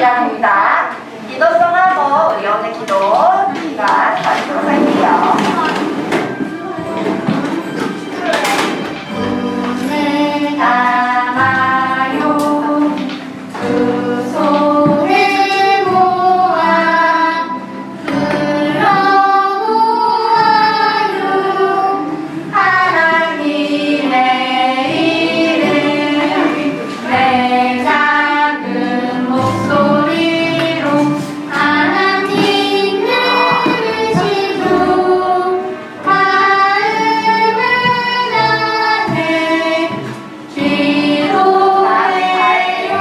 시간입니다. 기도성하고 우리 오늘 기도 시간 가지도록 할게요. 눈을 감아요. 두 손을 모아 불러보아요. 하나님의 이름 내 작은 목소리로 하나님을 부르시고 마음을 다해 기도해요.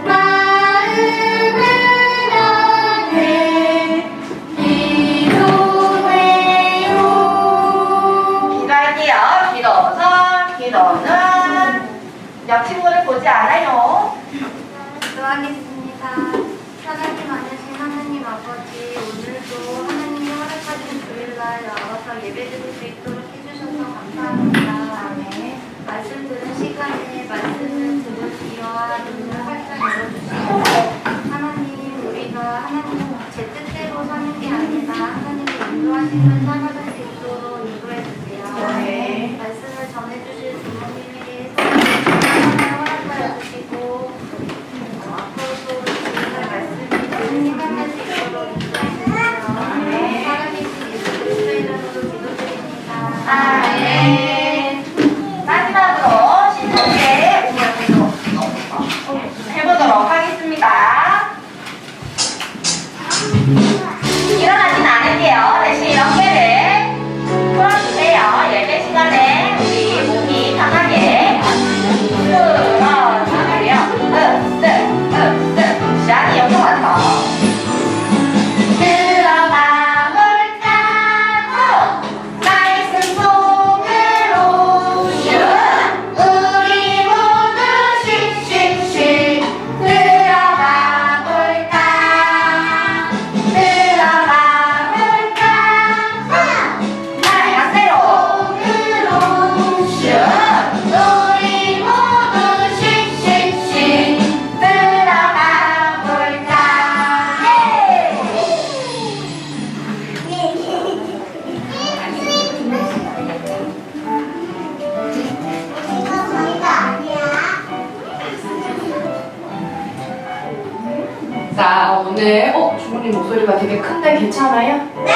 마음을 다해 기도해요. 기도할게요. 기도선, 기도는 옆 친구를 보지 않아요. 기도하겠습니다. 하나님 아니신 하나님 아버지, 오늘도 하나님이 허락하신 주일날 나와서 예배드릴 수 있도록 해주셔서 감사합니다. 말씀 듣는 시간에 말씀을 들으시어 눈을 활짝 열어주시고 하나님, 우리가 하나님 제 뜻대로 사는 게 아니라 하나님의 인도하심을 살아갈 수 있도록 인도해주세요. 네. 말씀을 전해주실 부모님에 대해서 허락하여 주시고 앞으로도 주님의 말씀이 생각할 수 있도록 인도해주세요. 살아계신 예수 그리스도의 이름으로 기도드립니다. 아멘. 마지막으로 신속하게 해보도록 하겠습니다. 일어나진 않을게요. 대신 어깨를 풀어주세요. 예배 시간에 우리 몸이 강하게 풀어주세요. 시간이 여기 와서 들어가 볼까요? 말씀 속으로 슛 우리 모두 씩씩씩 들어가 볼까 들어가 볼까 말씀대로 슛 우리 모두 씩씩씩 들어가 볼까 자, 오늘 주모님 목소리가 되게 큰데 괜찮아요? 네!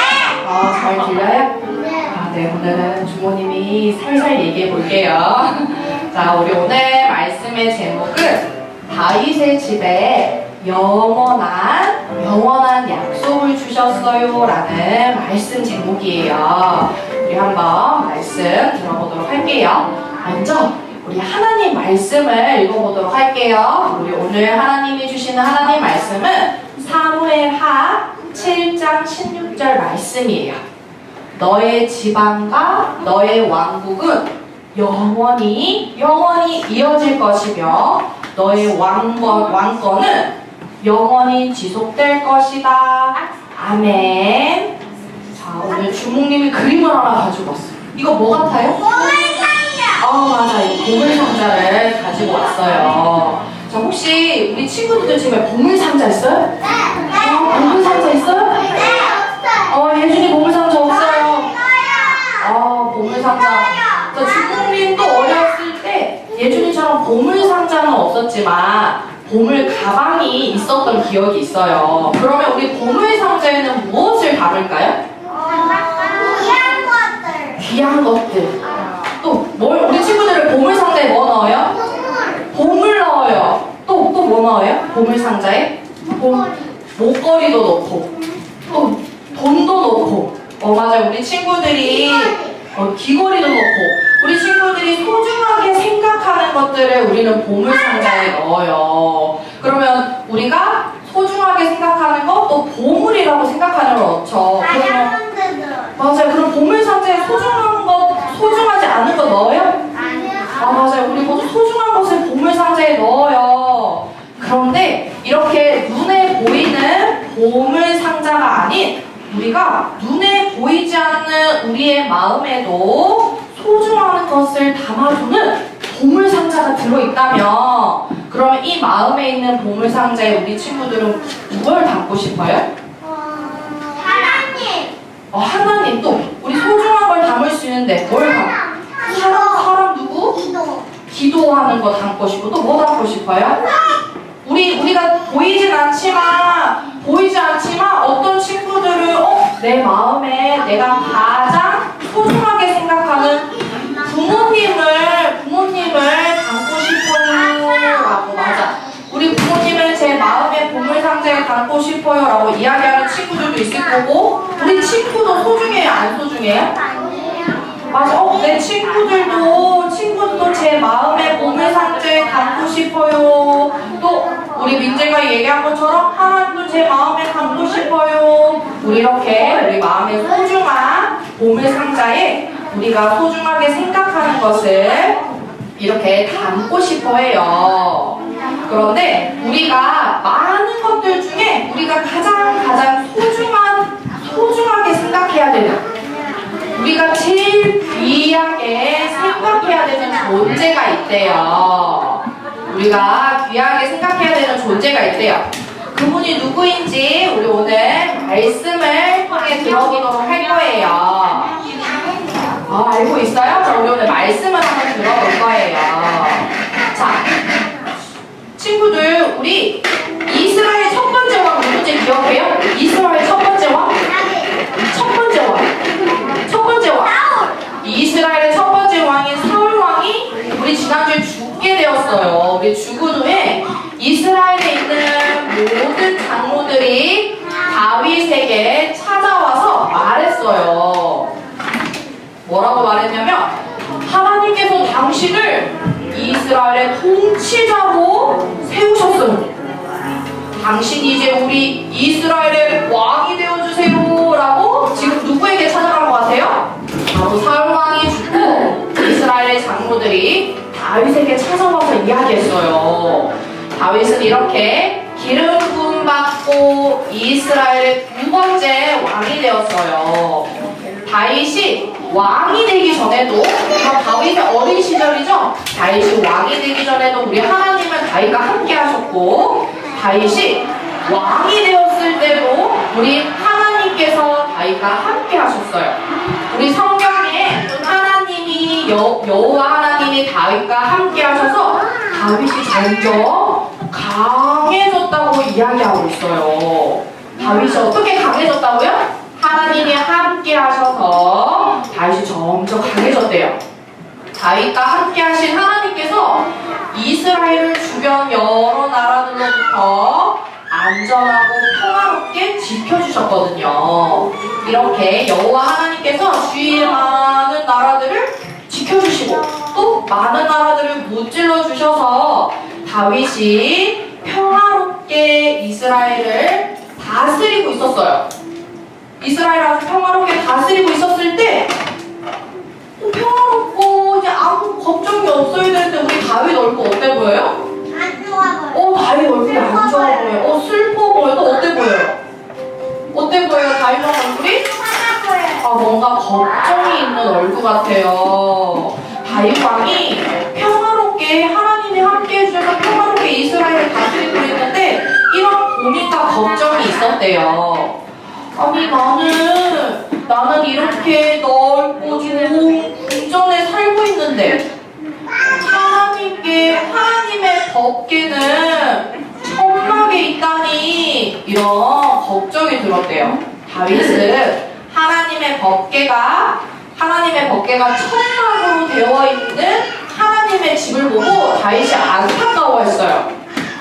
잘 들려요? 네. 네, 오늘은 주모님이 살살 얘기해 볼게요. 자, 우리 오늘 말씀의 제목은 다윗의 집에 영원한 약속을 주셨어요 라는 말씀 제목이에요. 우리 한번 말씀 들어보도록 할게요. 먼저 우리 하나님 말씀을 읽어보도록 할게요. 우리 오늘 하나님이 주시는 하나님 말씀은 사무엘하 7장 16절 말씀이에요. 너의 지방과 너의 왕국은 영원히 이어질 것이며 너의 왕권은 영원히 지속될 것이다. 아멘. 자, 오늘 주목님이 그림을 하나 가지고 왔어요. 이거 뭐 같아요? 맞아요. 보물상자를 가지고 왔어요. 자, 혹시 우리 친구들 집에 보물상자 있어요? 보물상자 있어요? 예준이 보물상자 없어요. 보물상자. 자, 주목님도 어렸을 때 예준이처럼 보물상자는 없었지만 보물 가방이 있었던 기억이 있어요. 그러면 우리 보물상자에는 무엇을 담을까요? 귀한 것들. 또 우리 친구들은 보물상자에 뭐 넣어요? 보물 넣어요. 또 뭐 넣어요? 보물상자에? 목걸이도 넣고 또 돈도 넣고 맞아요. 우리 친구들이 귀걸이도 넣고 우리 친구들이 소중하게 생각하는 것들을 우리는 보물상자에 넣어요. 그러면 우리가 소중하게 생각하는 거 또 보물이라고 생각하는 걸 넣죠. 맞아요. 그럼 보물상자에 소중하지 않은 거 넣어요? 맞아요. 우리 모두 소중한 것을 보물상자에 넣어요. 그런데 이렇게 눈에 보이는 보물상자가 아닌 우리가 눈에 보이지 않는 우리의 마음에도 소중한 것을 담아두는 보물상자가 들어있다면 그러면 이 마음에 있는 보물상자에 우리 친구들은 무엇을 담고 싶어요? 하나님. 하나님. 또 우리 소중한 걸 담을 수 있는데 뭘 담? 사람 누구? 기도하는 거 담고 싶고 또 뭐 담고 싶어요? 우리가 보이지 않지만 어떤 친구들은 내 마음에 내가 가장 소중하게 생각하는 부모님을 담고 싶어요라고. 맞아. 우리 부모님을 제 마음의 보물상자에 담고 싶어요라고 이야기하는 친구들도 있을 거고, 우리 친구도 소중해요, 안 소중해요? 맞아. 내 친구들도 제 마음의 보물상자에 담고 싶어요. 또 우리 민재가 얘기한 것처럼 하나님도 제 마음에 담고 싶어요. 우리 이렇게 우리 마음의 소중한 보물상자에 우리가 소중하게 생각하는 것을 이렇게 담고 싶어 해요. 그런데 우리가 많은 것들 중에 우리가 가장 소중하게 생각해야 되는, 우리가 제일 귀하게 생각해야 되는 존재가 있대요. 우리가 귀하게 생각해야 되는 존재가 있대요. 그분이 누구인지 우리 오늘 말씀을 통해 들어보도록 할 거예요. 알고 있어요? 자, 우리 오늘 말씀을 한번 들어볼 거예요. 자, 친구들, 우리 이스라엘 첫 번째 왕 누군지 기억해요? 이스라엘 첫 번째 왕? 이스라엘의 첫 번째 왕인 사울 왕이 우리 지난주에 죽게 되었어요. 우리 죽은 후에 이스라엘에 있는 모든 장로들이 다윗에게 찾아와서 말했어요. 뭐라고 말했냐면, 하나님께서 당신을 이스라엘의 통치자로 세우셨어요. 당신이 이제 우리 이스라엘의 왕이 되어주세요 라고 지금 누구에게 찾아간 것 같아요? 바로 사울 왕이 죽고 이스라엘의 장로들이 다윗에게 찾아와서 이야기했어요. 다윗은 이렇게 기름 부음 받고 이스라엘의 두 번째 왕이 되었어요. 다윗이 왕이 되기 전에도, 다윗의 어린 시절이죠? 다윗이 왕이 되기 전에도 우리 하나님은 다윗과 함께 하셨고, 다윗이 왕이 되었을 때도 우리 하나님께서 다윗과 함께 하셨어요. 우리 성경에 하나님이 여호와 하나님이 다윗과 함께 하셔서 다윗이 점점 강해졌다고 이야기하고 있어요. 다윗이 어떻게 강해졌다고요? 하나님이 함께 하셔서 다윗이 점점 강해졌대요. 다윗과 함께 하신 하나님께서 이스라엘을 주변 여러 나라들로부터 안전하고 평화롭게 지켜주셨거든요. 이렇게 여호와 하나님께서 주위의 많은 나라들을 지켜주시고 또 많은 나라들을 무찔러 주셔서 다윗이 평화롭게 이스라엘을 다스리고 있었어요. 이스라엘을 아주 평화롭게 다스리고 있었을 때, 평화롭고 이제 아무 걱정이 없어야 되는데 우리 다윗 얼굴 어때 보여요? 안 좋아 보여. 다윗 얼굴이 안 좋아 보여요. 슬퍼 보여요. 또 어때 보여요? 어때 보여요? 다윗 얼굴이? 뭔가 걱정이 있는 얼굴 같아요. 다윗 왕이 평화롭게 하나님이 함께 해주셔서 평화롭게 이스라엘을 다스리고 있는데 이런 고민과 걱정이 있었대요. 아니 나는 이렇게 넓고 좋은 궁전에 살고 있는데 하나님의 법궤는 천막에 있다니, 이런 걱정이 들었대요. 다윗은 하나님의 법궤가 천막으로 되어 있는 하나님의 집을 보고 다윗이 안타까워했어요.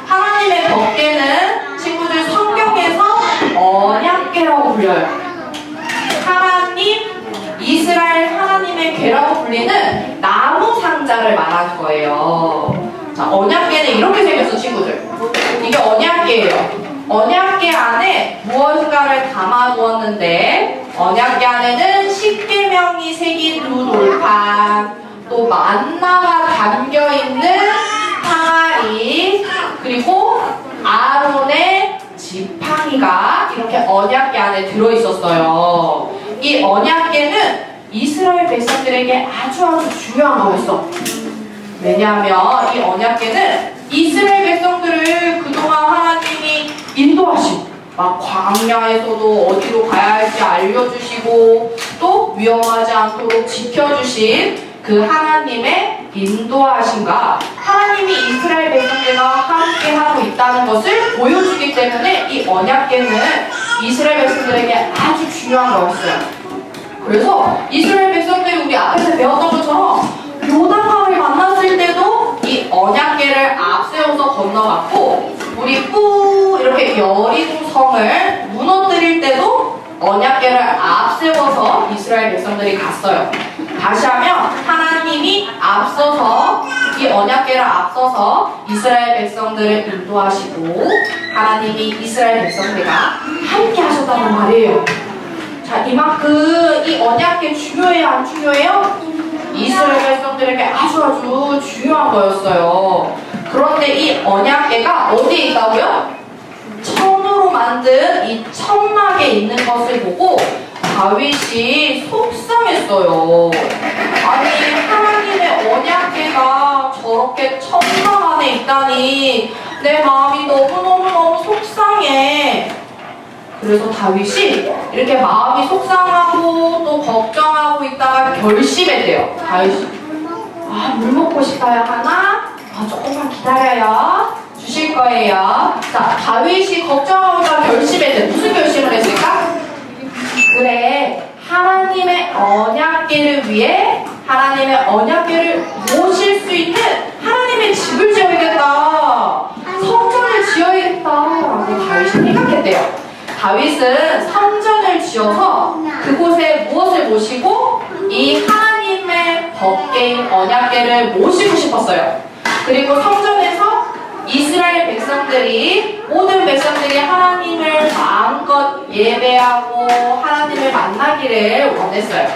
하나님의 법궤는 친구들 성경에서 언약궤라고 불려요. 이스라엘 하나님의 궤라고 불리는 나무 상자를 말하는 거예요. 자, 언약궤는 이렇게 생겼어, 친구들. 이게 언약궤예요. 언약궤 안에 무언가를 담아두었는데, 언약궤 안에는 십계명이 새긴 두 돌판, 또 만나가 담겨있는 항아리, 그리고 아론의 지팡이가 이렇게 언약궤 안에 들어있었어요. 이 언약궤는 이스라엘 백성들에게 아주 중요한 거였어. 왜냐하면 이 언약궤는 이스라엘 막 광야에서도 어디로 가야 할지 알려주시고 또 위험하지 않도록 지켜주신 그 하나님의 인도하심과 하나님이 이스라엘 백성들과 함께하고 있다는 것을 보여주기 때문에 이 언약궤는 이스라엘 백성들에게 아주 중요한 거였어요. 그래서 이스라엘 백성들이 우리 앞에서 배웠던 것처럼 요단강을 만났을 때도 이 언약궤를 앞세워서 건너갔고 우리 뿌 이렇게 여리고 성을 무너뜨릴 때도 언약궤를 앞세워서 이스라엘 백성들이 갔어요. 다시 하면 하나님이 앞서서 이 언약궤를 앞서서 이스라엘 백성들을 인도하시고 하나님이 이스라엘 백성들과 함께 하셨다는 말이에요. 자, 이만큼 이 언약궤 중요해요, 안 중요해요? 이스라엘 백성들에게 아주 중요한 거였어요. 그런데 이 언약궤가 어디에 있다고요? 천으로 만든 이 천막에 있는 것을 보고 다윗이 속상했어요. 아니, 하나님의 언약궤가 저렇게 천막 안에 있다니 내 마음이 너무너무 속상해. 그래서 다윗이 이렇게 마음이 속상하고 또 걱정하고 있다가 결심했대요. 다윗이 물 먹고 싶어야 하나? 조금만 기다려요. 주실 거예요. 자, 다윗이 걱정하고 있다가 결심했대. 무슨 결심을 했을까? 그래, 하나님의 언약궤를 위해 하나님의 언약궤를 모실 수 있는 하나님의 집을 지어야겠다. 성전을 지어야겠다. 라고 다윗이 생각했대요. 다윗은 성전을 지어서 그곳에 무엇을 모시고 이 하나님의 법궤인 언약궤를 모시고 싶었어요. 그리고 성전에서 이스라엘 백성들이 모든 백성들이 하나님을 마음껏 예배하고 하나님을 만나기를 원했어요.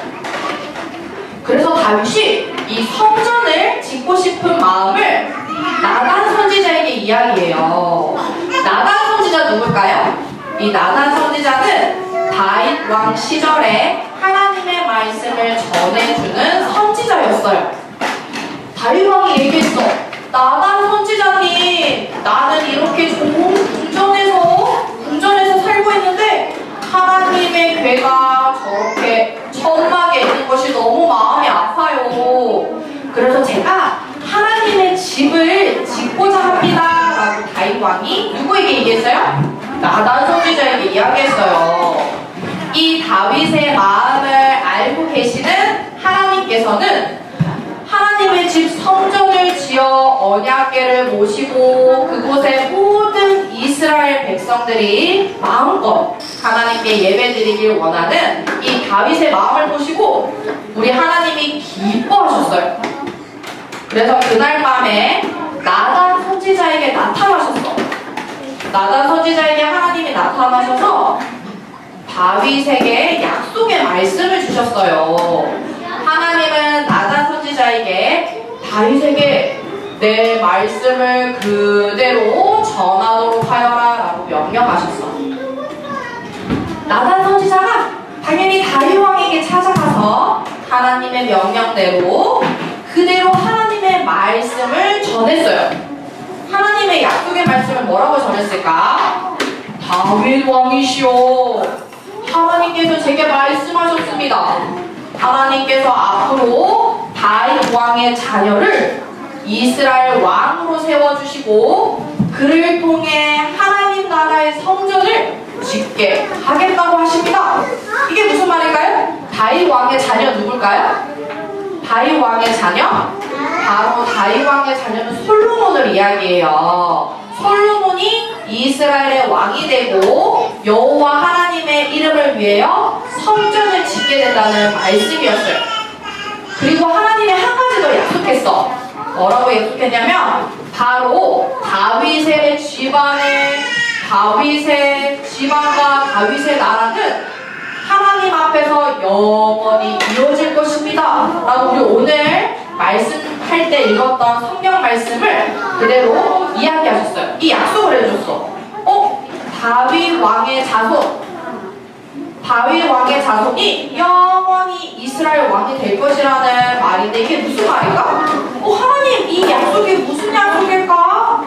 그래서 다윗이 이 성전을 짓고 싶은 마음을 나단 선지자에게 이야기해요. 나단 선지자 누굴까요? 이 나단 선지자는 다윗 왕 시절에 하나님의 말씀을 전해주는 선지자였어요. 다윗 왕이 얘기했어. 나단 선지자님, 나는 이렇게 좋은 궁전에서 살고 있는데 하나님의 궤가 저렇게 천막에 있는 것이 너무 마음이 아파요. 그래서 제가 하나님의 집을 짓고자 합니다. 라고 다윗 왕이 누구에게 얘기했어요? 나단 선지자에게 이야기했어요. 이 다윗의 마음을 알고 계시는 하나님께서는 하나님의 집 성전을 지어 언약궤를 모시고 그곳에 모든 이스라엘 백성들이 마음껏 하나님께 예배드리길 원하는 이 다윗의 마음을 보시고 우리 하나님이 기뻐하셨어요. 그래서 그날 밤에 나단 선지자에게 나타나셨어. 나단 선지자에게 하나님이 나타나셔서 다윗에게 약속의 말씀을 주셨어요. 하나님은 나단 선지자에게 다윗에게 내 말씀을 그대로 전하도록 하여라 라고 명령하셨어. 나단 선지자가 당연히 다윗 왕에게 찾아가서 하나님의 명령대로 그대로 하나님의 말씀을 전했어요. 하나님의 약속의 말씀을 뭐라고 전했을까? 다윗 왕이시오, 하나님께서 제게 말씀하셨습니다. 하나님께서 앞으로 다윗 왕의 자녀를 이스라엘 왕으로 세워주시고 그를 통해 하나님 나라의 성전을 짓게 하겠다고 하십니다. 이게 무슨 말일까요? 다윗 왕의 자녀 누굴까요? 다윗 왕의 자녀? 바로 다윗 왕의 자녀는 솔로몬을 이야기해요. 솔로몬이 이스라엘의 왕이 되고 여호와 하나님의 이름을 위하여 성전을 짓게 된다는 말씀이었어요. 그리고 하나님이 한 가지 더 약속했어. 뭐라고 약속했냐면 바로 다윗의 집안과 다윗의 나라는 하나님 앞에서 영원히 이어질 것입니다. 라고 우리 오늘 말씀할 때 읽었던 성경 말씀을 그대로 이야기하셨어요. 이 약속을 해줬어. 다윗 왕의 자손이 영원히 이스라엘 왕이 될 것이라는 말인데 이게 무슨 말일까? 하나님, 이 약속이 무슨 약속일까?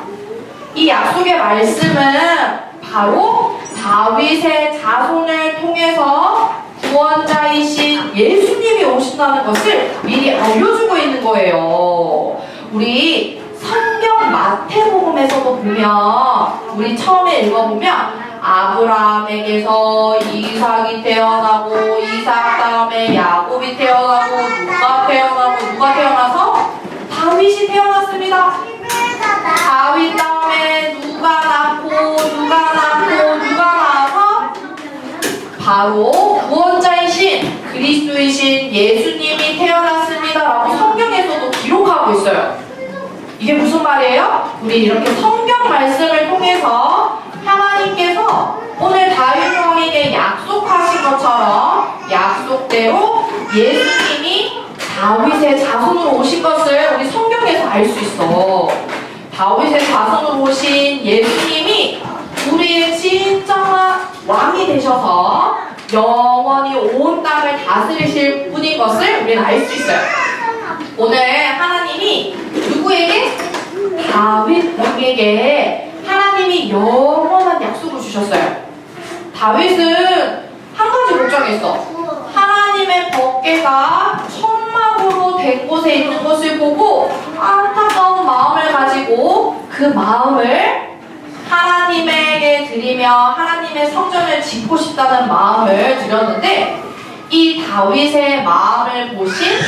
이 약속의 말씀은 바로 다윗의 자손을 통해서 구원자이신 예수님이 오신다는 것을 미리 알려주고 있는 거예요. 우리 성경 마태복음에서도 보면 우리 처음에 읽어보면 아브라함에게서 이삭이 태어나고 이삭 다음에 야곱이 태어나고 누가 태어나서 다윗이 태어났습니다. 다윗 다음에 누가 나와서 바로 구원자이신 그리스도이신 예수님이 태어났습니다 라고 성경에서도 기록하고 있어요. 이게 무슨 말이에요? 우리 이렇게 성경 말씀을 통해서 하나님께서 오늘 다윗 왕에게 약속하신 것처럼 약속대로 예수님이 다윗의 자손으로 오신 것을 우리 성경에서 알 수 있어. 다윗의 자손으로 오신 예수님이 우리의 진정한 왕이 되셔서 영원히 온 땅을 다스리실 분인 것을 우리는 알 수 있어요. 오늘 하나님이 누구에게? 다윗 왕에게 하나님이 영원한 약속을 주셨어요. 다윗은 한 가지 걱정했어. 하나님의 법궤가 천막으로 된 곳에 있는 것을 보고 안타까운 마음을 가지고 그 마음을 하나님에게 드리며 하나님의 성전을 짓고 싶다는 마음을 드렸는데, 이 다윗의 마음을 보신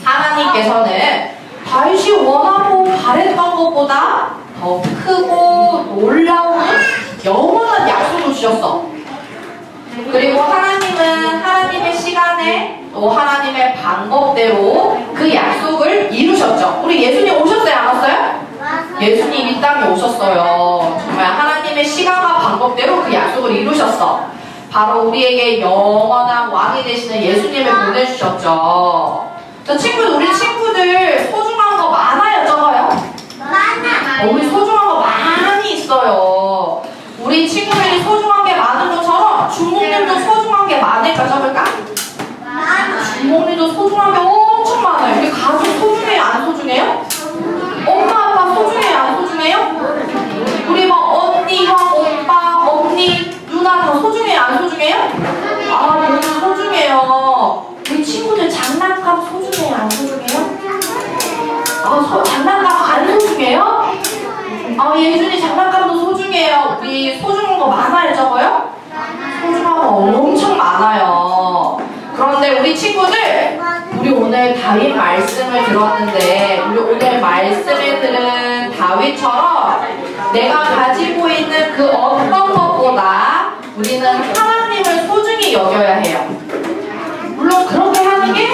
하나님께서는 다윗이 원하고 바랬던 것보다 더 크고 놀라운 영원한 약속을 주셨어. 그리고 하나님은 하나님의 시간에 또 하나님의 방법대로 그 약속을 이루셨죠. 우리 예수님 오셨어요? 안 왔어요? 예수님 이 땅에 오셨어요. 정말 하나님의 시간과 방법대로 그 약속을 이루셨어. 바로 우리에게 영원한 왕이 되시는 예수님을 보내주셨죠. 자, 우리 친구들 소중한 거 많아요, 적어요? 우리 소중한 거 많이 있어요. 우리 친구들이 소중한 게 많은 것처럼 주목님도 소중한 게 많을까, 적을까? 주목님도 소중한 게 엄청 많아요. 우리 가족 소중해요, 안 소중해요? 엄마, 아빠 소중해요, 안 소중해요? 우리 막 언니, 형, 오빠, 언니, 누나 다 소중해요, 안 소중해요? 아, 너무 소중해요. 우리 친구들 장난감 소중해요, 안 소중해요? 장난감 안 소중해요? 예준이 장난감도 소중해요. 우리 소중한 거 많아요, 적어요? 소중한 거 엄청 많아요. 그런데 우리 친구들, 우리 오늘 다윗 말씀을 들었는데, 우리 오늘 말씀을 들은 다윗처럼 내가 가지고 있는 그 어떤 것보다 우리는 하나님을 소중히 여겨야 해요. 물론 그렇게 하는 게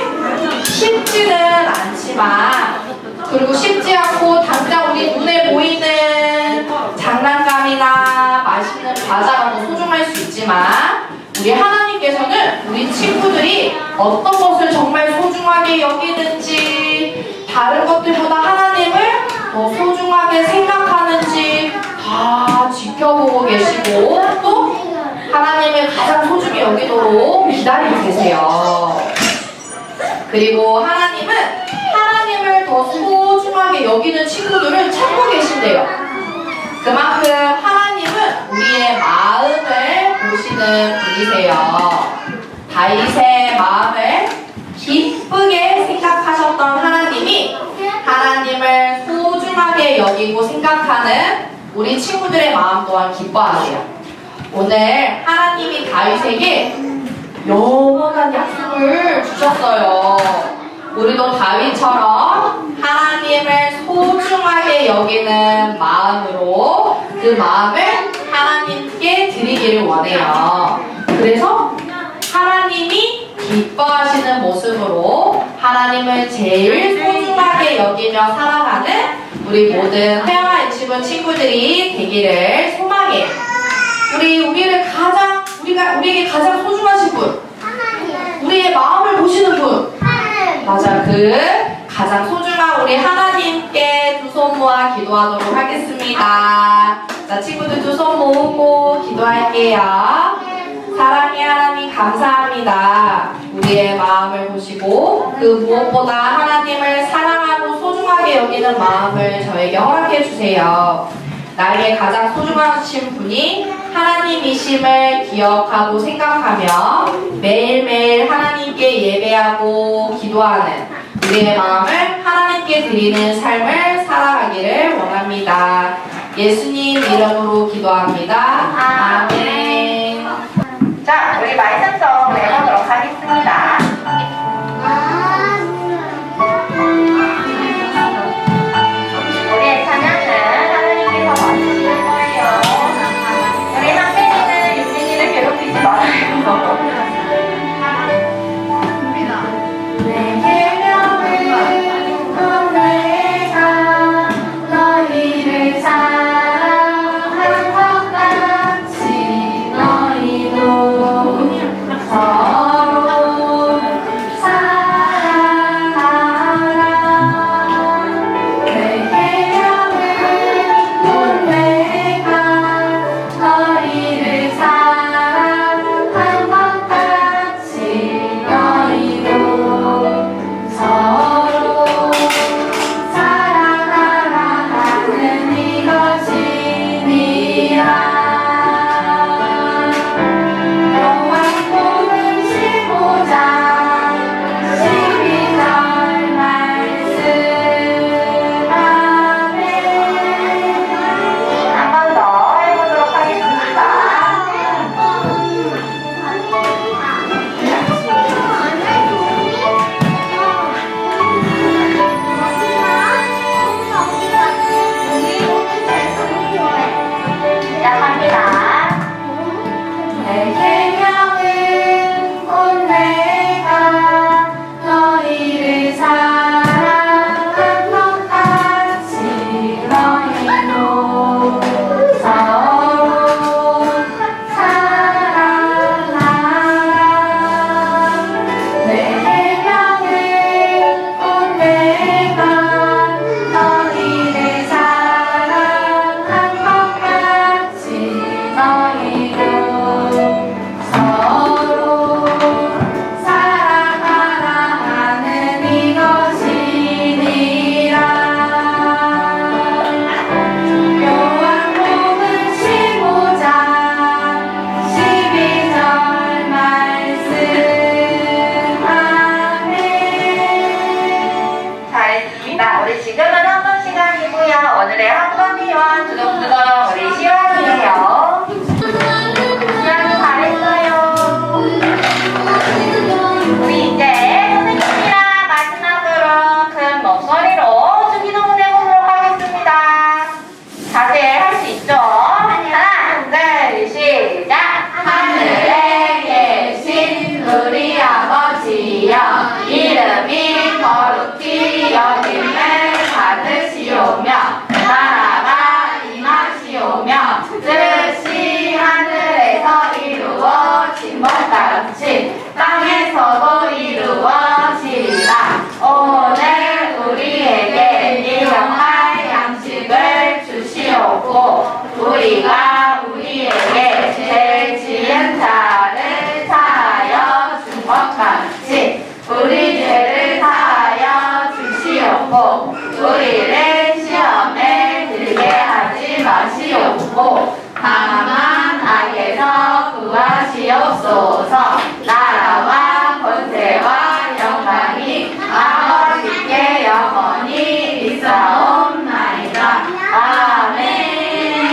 쉽지는 않지만, 그리고 쉽지 않고 당장 우리 눈에 보이는 장난감이나 맛있는 과자가 더 소중할 수 있지만, 우리 하나님께서는 우리 친구들이 어떤 것을 정말 소중하게 여기는지, 다른 것들보다 하나님을 더 소중하게 생각하는지 다 지켜보고 계시고, 또 하나님을 가장 소중히 여기도록 기다리고 계세요. 그리고 하나님은 하나님을 더 소중하게 여기는 친구들을 찾고 계신대요. 그만큼 하나님은 우리의 마음을 보시는 분이세요. 다윗의 마음을 기쁘게 생각하셨던 하나님이 하나님을 소중하게 여기고 생각하는 우리 친구들의 마음 또한 기뻐하세요. 오늘 하나님이 다윗에게 영원한 약속을 주셨어요. 우리도 다윗처럼 하나님을 소중하게 여기는 마음으로 그 마음을 하나님께 드리기를 원해요. 그래서 하나님이 기뻐하시는 모습으로 하나님을 제일 소중하게 여기며 살아가는 우리 모든 회화 인치분 친구들이 되기를 소망해요. 우리에게 가장 소중하신 분, 우리의 마음을 보시는 분, 맞아, 그 가장 소중한 우리 하나님께 두 손 모아 기도하도록 하겠습니다. 자, 친구들 두 손 모으고 기도할게요. 사랑의 하나님 감사합니다. 우리의 마음을 보시고 그 무엇보다 하나님을 사랑하고 소중하게 여기는 마음을 저에게 허락해 주세요. 나에게 가장 소중하신 분이 하나님이심을 기억하고 생각하며 매일매일 하나님께 예배하고 기도하는 우리의 마음을 하나님께 드리는 삶을 살아가기를 원합니다. 예수님 이름으로 기도합니다. 아멘. 자, 우리 말씀성 내보도록 하겠습니다. 우리의 찬양은 하나님께서 받으시는 거예요. 우리 한빈이는 윤빈이를 괴롭히지 말아요. 너희를 사랑한 것 같이 너희도 서로 사랑하라. 내 계명은 곧 내가 너희를 사랑한 것 같이 너희도 서로 사랑하라 하는 이것이니라. 요한복음 15장 12절 말씀. 아멘. 한 번 더 해보도록 하겠습니다. 시작합니다. 내 계명은 곧 내가 너희를 사랑한 것 같이 너희도 서로 사랑하라. 내 계명은 곧 내가 너희를 사랑한 것 같이 너희도 서로 사랑하라 하는 이것이니라. 요한복음 15장 12절 말씀. 아멘. 잘했습니다. 우리 지금은 한번 시간이고요. 오늘의 한번이와 두동두동 우리 시원이에요. 시원이 잘했어요. 우리 이제 선생님이랑 마지막으로 큰 목소리로 주기도문 해보도록 하겠습니다. 다들 할 수 있죠? 하나, 둘, 시작! 하늘에 계신 우리 아버지여, 이름이 거룩히 여김을 받으시오며 나라가 임하시오며 뜻이 하늘에서 이루어진 것 같이 땅에서도 이루어지리라. 오늘 우리에게 일용할 양식을 주시옵고 우리가 우리에게 죄 지은 자를 사하여 준 것 같이 우리 죄를 사하여 주시옵고 우리를 시험에 들게 하지 마시옵고 다만 악에서 구하시옵소서.